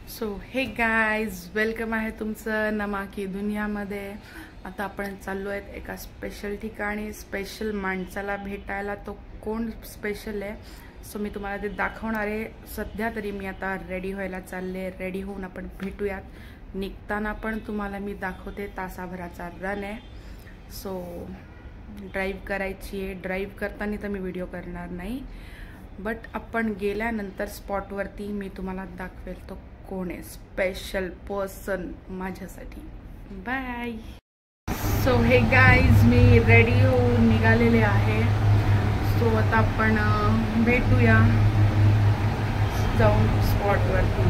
So hey guys welcome आहे तुमचं नमाकी दुनियामध्ये। आता आपण चाललो आहेत एका स्पेशल ठिकाणी, स्पेशल माणसाला भेटायला। तो कोण स्पेशल आहे सो मी तुम्हाला ते दाखवणार आहे। सध्या तरी मी आता रेडी व्हायला चालले, रेडी होऊन आपण भेटूयात। निघताना पण तुम्हाला मी दाखवते, तासाभराचा रन आहे। सो ड्राईव्ह करायची आहे। ड्राईव्ह करताना तर मी व्हिडिओ करणार नाही, बट आपण गेल्यानंतर स्पॉटवरती मी तुम्हाला दाखवेल तो कोण आहे स्पेशल पर्सन माझ्यासाठी। बाय। सो हे गाइज मी रेडी होऊन निघालेले आहे। सो आता आपण भेटूया जाऊन स्पॉटवरती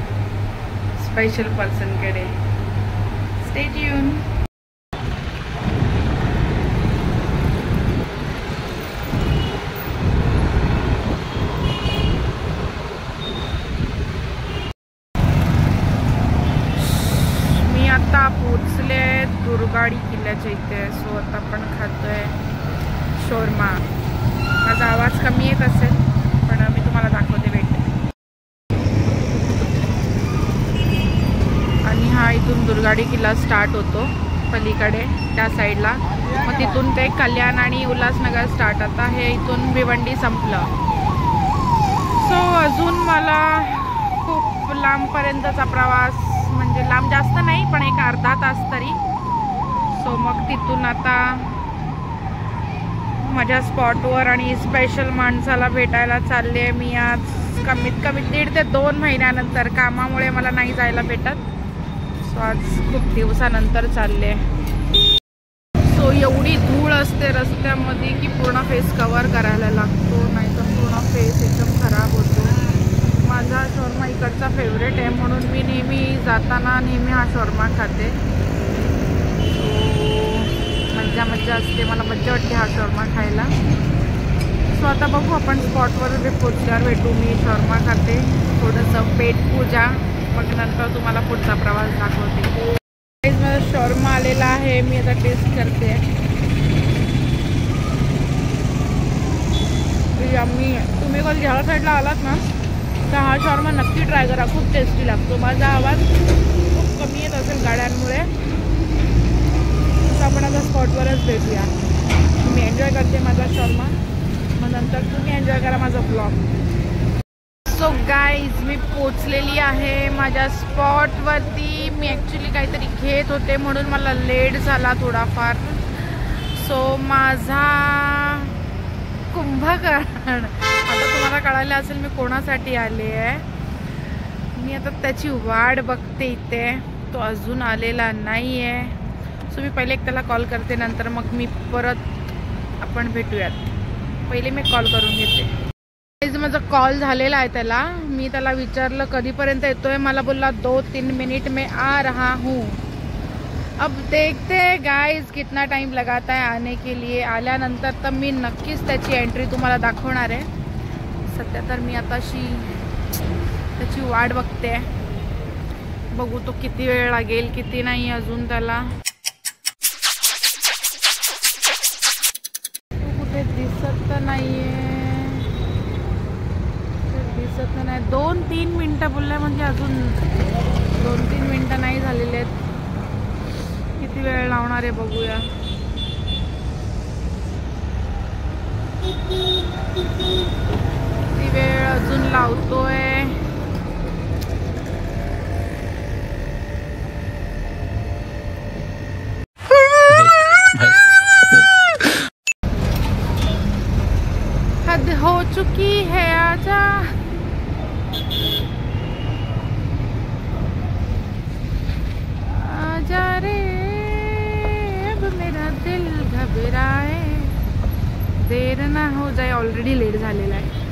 स्पेशल पर्सनकडे। Stay tune. आता पोचले दुर्गाडी किल्ल्याच्या इथे। सो आता आपण खातोय शोरमा। माझा आवाज कमी येत असेल पण मी तुम्हाला दाखवते, भेटते। आणि हा इथून दुर्गाडी किल्ला स्टार्ट होतो पलीकडे त्या साईडला, मग तिथून ते कल्याण आणि उल्हासनगर स्टार्ट। आता हे इथून भिवंडी संपलं। सो अजून मला खूप लांबपर्यंतचा प्रवास, म्हणजे लांब जास्त नाही पण एक अर्धा तास तरी। सो मग तिथून आता माझ्या स्पॉटवर आणि स्पेशल माणसाला भेटायला चालले आहे मी। आज कमीत कमी 1.5 ते 2 महिन्यानंतर, कामामुळे मला नाही जायला भेटत। सो आज खूप दिवसानंतर चालले। सो एवढी धूळ असते रस्त्यामध्ये की पूर्ण फेस कव्हर करायला लागतो, नाही तर पूर्ण फेस एकदम खराब होतो। माझा शोरमा इकडचा फेवरेट आहे, म्हणून मी नेहमी जाताना हा शोरमा खाते। मज्जा असते, मला मज्जा वाटते हा शोरमा खायला। सो आता बघू आपण स्पॉटवर पोचल्यावर भेटू। मी शोरमा खाते, थोडंसं पेट पूजा, मग नंतर तुम्हाला पुढचा प्रवास दाखवते। माझा शोरमा आलेला आहे, मी आता टेस्ट करते। तुम्ही कधी ह्या साईडला आलात ना तर हा शॉर्मा नक्की ट्राय करा, खूप टेस्टी लागतो। माझा आवाज खूप कमी येत असेल गाड्यांमुळे, तर आपण आता स्पॉटवरच भेटूया। मी एन्जॉय करते माझा शॉर्मा, मग नंतर तुम्ही एन्जॉय करा माझा ब्लॉग। सो गाईज मी पोचलेली आहे माझ्या स्पॉटवरती। मी ॲक्च्युली काहीतरी घेत होते म्हणून मला लेट झाला थोडाफार। सो माझा कुंभकर्ण, आता तुम्हाला कळालं असेल मी कोणासाठी आले आहे। मी आता त्याची वाट बघते इथे, तो अजून आलेला नाही आहे। सो मी पहिले एक त्याला कॉल करते, नंतर मग मी परत आपण भेटूयात। पहिले मी कॉल करून घेते। माझा कॉल झालेला आहे त्याला, मी त्याला विचारलं कधीपर्यंत येतोय, मला बोलला 2-3 मिनट में आ रहा हूँ। अब देखते हैं गाइस कितना टाइम लगाता है आने के लिए। आल्यानंतर तर मी नक्कीच त्याची एंट्री तुम्हाला दाखवणार आहे। सध्या तर मी आताशी त्याची वाट बघते, बघू तो किती वेळ लागेल किती नाही अजून त्याला। कुठे दिसत तर नाहीये, दिसत नाही। 2-3 मिनिटं बोलले, म्हणजे अजून 2-3 मिनिटं नाही झालेले आहेत। किती वेळ लावणार आहे बघूया। किती वेळ अजून लावतोय। हद हो चुकी है, आजा। आजा रे मेरा दिल घबराए, देर ना हो जाए। ऑलरेडी लेट झालेला आहे।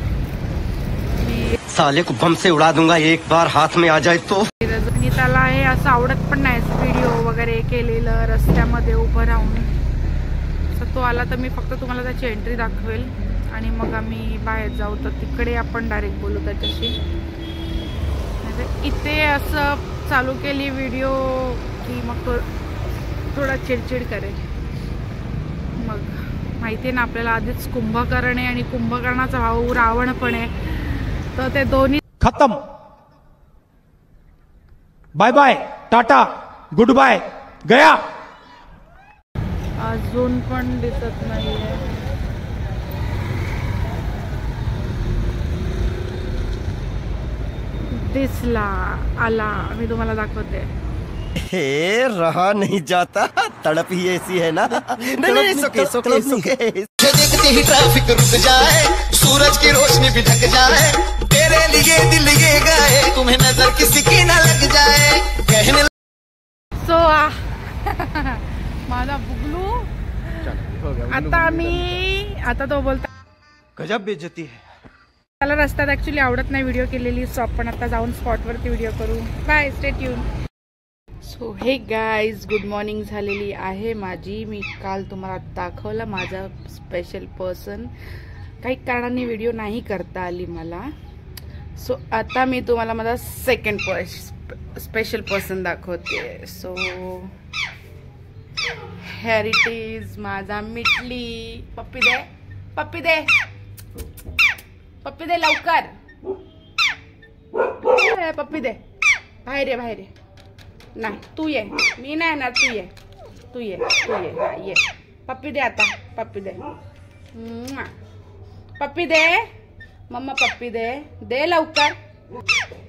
साले को बम से उड़ा दूंगा एक बार हाथ में आ जाए तो। त्याला हे असं आवडत पण नाही, व्हिडिओ वगैरे केलेलं रस्त्यामध्ये उभं राहून। तर तो आला तर मी फक्त तुम्हाला त्याची एंट्री दाखवेल आणि मग आम्ही बाहेर जाऊ, तर तिकडे आपण डायरेक्ट बोलू त्याच्याशी। इथे असं चालू केली व्हिडिओ की मग तो थोडा चिडचिड करेल। मग माहिती आहे ना आपल्याला, आधीच कुंभकर्ण आहे आणि कुंभकर्णाचा भाऊ रावण पण आहे, तर ते दोन्ही खत्म। Bye bye, tata, goodbye, गया. अजून पण दिसत नाहीये. दिसला, आला, मी तुम्हाला दाखवते. हे रहा नहीं जाता, तड़प ही ऐसी है ना. नहीं सुके सुके सुके. देखते ही ट्रैफिक रुक जाए, सूरज की रोशनी भी ढक जाए, तेरे लिए दिल ये गाए, तुम्हें नजर किसी की ना लग जाए. कहने सो माझा बुगलू आता तो बोलता गजब बेइज्जती है. त्याला रस्त्यात ऍक्च्युली आवडत नाही व्हिडिओ केलेली, सो आपण आता जाऊन स्पॉटवरती व्हिडिओ करू. Bye, stay tuned. So hey guys, good morning झालेली आहे माझी. मी काल तुम्हाला दाखवलं माझा स्पेशल पर्सन. काही कारणाने व्हिडिओ नाही करता आली मला. सो आता मी तुम्हाला माझा सेकंड स्पेशल पर्सन दाखवते. सो हेअर इट इज माझा मिटली. पप्पी दे, पप्पी दे, पप्पी दे लवकर. पप्पी दे. बाहेर ये, बाहेर ये. नाही, तू ये, मी नाही येणार. तू ये, तू ये, तू ये. हा, ये. पप्पी दे आता, पप्पी दे. पप्पी दे मम्मा, पप्पी दे. दे लवकर,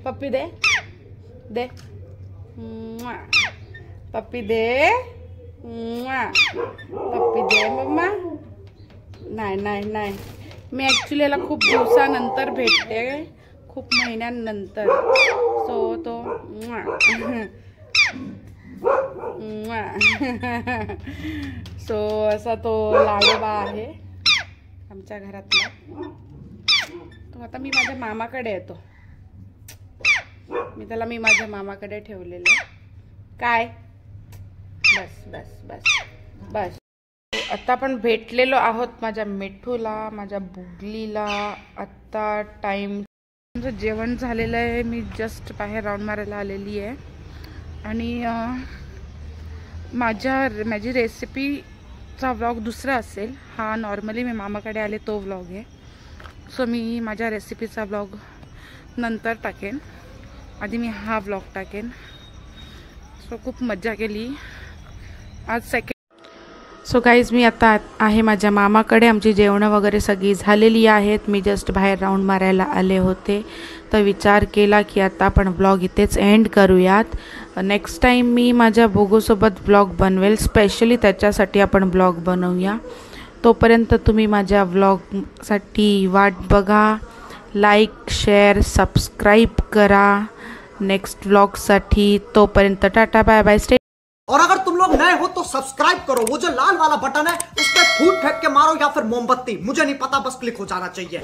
पप्पी दे. दे पप्पी दे. पप्पी दे मम्मा. नाही नाही नाही, मी ॲक्च्युली याला खूप दिवसानंतर भेटते, खूप महिन्यांनंतर. सो तो सो असा तो लाडोबा आहे आमच्या घरातला. तो आता मी माझ्या मामाकडे येतो. मी त्याला माझ्या मामाकडे ठेवलेलं. काय, बस बस बस बस. आता आपण भेटलेलो आहोत माझ्या मिठूला, माझ्या बुगलीला. आत्ता टाइम जेवण झालेलं आहे. मी जस्ट बाहेर राऊंड मारायला आलेली आहे. आणि माझी रेसिपीचा व्लॉग दुसरा असेल. हा नॉर्मली मी मामाकडे आले तो व्लॉग आहे. सो मी माझ्या रेसिपीचा व्लॉग नंतर टाकेन, आधी मी हा व्लॉग टाकेन. सो खूप मजा केली आज सेकंड. सो गाईज, मी आता आहे माझ्या मामाकडे. आमची जेवणं वगैरे सगळी झालेली आहेत. मी जस्ट बाहेर राऊंड मारायला आले होते, तर विचार केला की आता आपण ब्लॉग इथेच एंड करूयात. नेक्स्ट टाईम मी माझ्या बोगोसोबत ब्लॉग बनवेल, स्पेशली त्याच्यासाठी आपण ब्लॉग बनवूया. तोपर्यंत तुम्ही माझ्या व्लॉगसाठी वाट बघा. लाईक, शेअर, सबस्क्राईब करा नेक्स्ट व्लॉगसाठी. तोपर्यंत टाटा, बाय बाय, स्टे. और अगर तुम लोग नए हो तो सब्सक्राइब करो. वो जो लाल वाला बटन है उस पर फूट फेंक के मारो या फिर मोमबत्ती, मुझे नहीं पता, बस क्लिक हो जाना चाहिए.